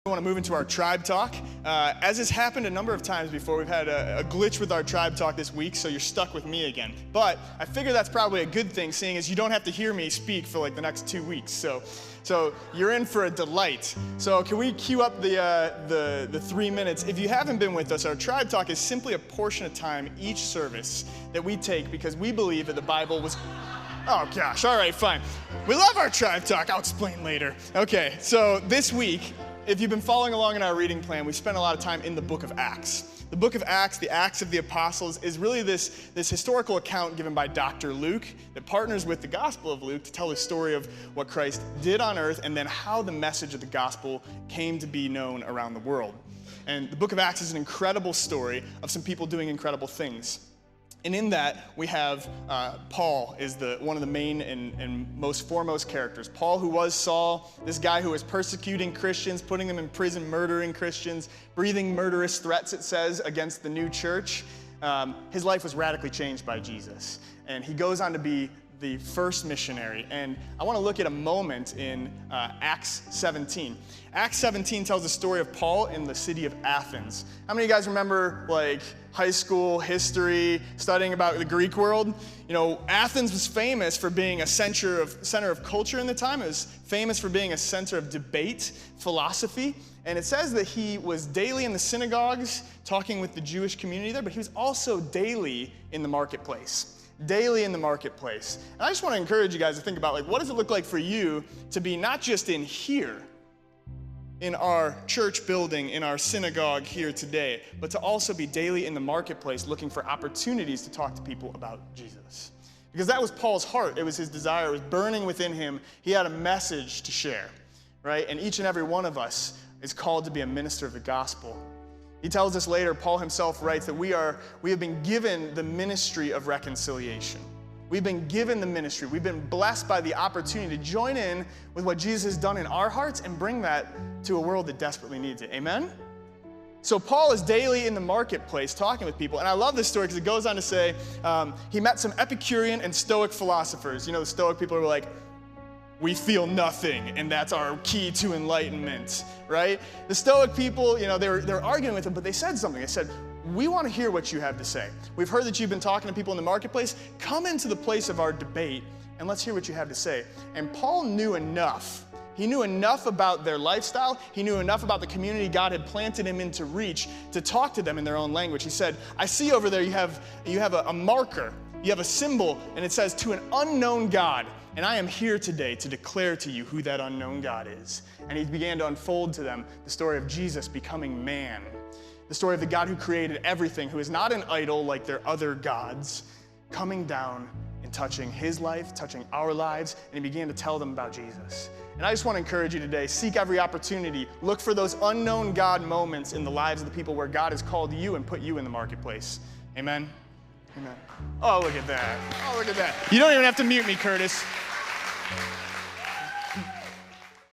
We want to move into our tribe talk. As has happened a number of times before, we've had a glitch with our tribe talk this week, so you're stuck with me again. But I figure that's probably a good thing, seeing as you don't have to hear me speak for like the next 2 weeks. So you're in for a delight. So can we cue up the 3 minutes? If you haven't been with us, our tribe talk is simply a portion of time each service that we take because we believe that the Bible was... Oh gosh, all right, fine. We love our tribe talk. I'll explain later. Okay, so this week, if you've been following along in our reading plan, we spent a lot of time in the book of Acts. The book of Acts, the Acts of the Apostles, is really this historical account given by Dr. Luke that partners with the Gospel of Luke to tell the story of what Christ did on earth and then how the message of the gospel came to be known around the world. And the book of Acts is an incredible story of some people doing incredible things. And in that, we have Paul is one of the main and most foremost characters. Paul, who was Saul, this guy who was persecuting Christians, putting them in prison, murdering Christians, breathing murderous threats, it says, against the new church. His life was radically changed by Jesus. And he goes on to be the first missionary. And I want to look at a moment in Acts 17. Acts 17 tells the story of Paul in the city of Athens. How many of you guys remember like high school history, studying about the Greek world? You know, Athens was famous for being a center of culture in the time. It was famous for being a center of debate, philosophy. And it says that he was daily in the synagogues talking with the Jewish community there, but he was also daily in the marketplace. Daily in the marketplace. And I just want to encourage you guys to think about, like, what does it look like for you to be not just in here, in our church building, in our synagogue here today, but to also be daily in the marketplace looking for opportunities to talk to people about Jesus. Because that was Paul's heart. It was his desire. It was burning within him. He had a message to share, right? And each and every one of us is called to be a minister of the gospel. He tells us later, Paul himself writes that we have been given the ministry of reconciliation. We've been given the ministry. We've been blessed by the opportunity to join in with what Jesus has done in our hearts and bring that to a world that desperately needs it. Amen? So Paul is daily in the marketplace talking with people. And I love this story because it goes on to say he met some Epicurean and Stoic philosophers. You know, the Stoic people were like, we feel nothing, and that's our key to enlightenment, right? The Stoic people, you know, they're arguing with him, but they said something. They said, we want to hear what you have to say. We've heard that you've been talking to people in the marketplace. Come into the place of our debate, and let's hear what you have to say. And Paul knew enough. He knew enough about their lifestyle. He knew enough about the community God had planted him in to reach to talk to them in their own language. He said, I see over there you have a marker. You have a symbol, and it says, to an unknown God. And I am here today to declare to you who that unknown God is. And he began to unfold to them the story of Jesus becoming man. The story of the God who created everything, who is not an idol like their other gods, coming down and touching his life, touching our lives, and he began to tell them about Jesus. And I just want to encourage you today, seek every opportunity. Look for those unknown God moments in the lives of the people where God has called you and put you in the marketplace. Amen? Amen. Oh, look at that. Oh, look at that. You don't even have to mute me, Curtis.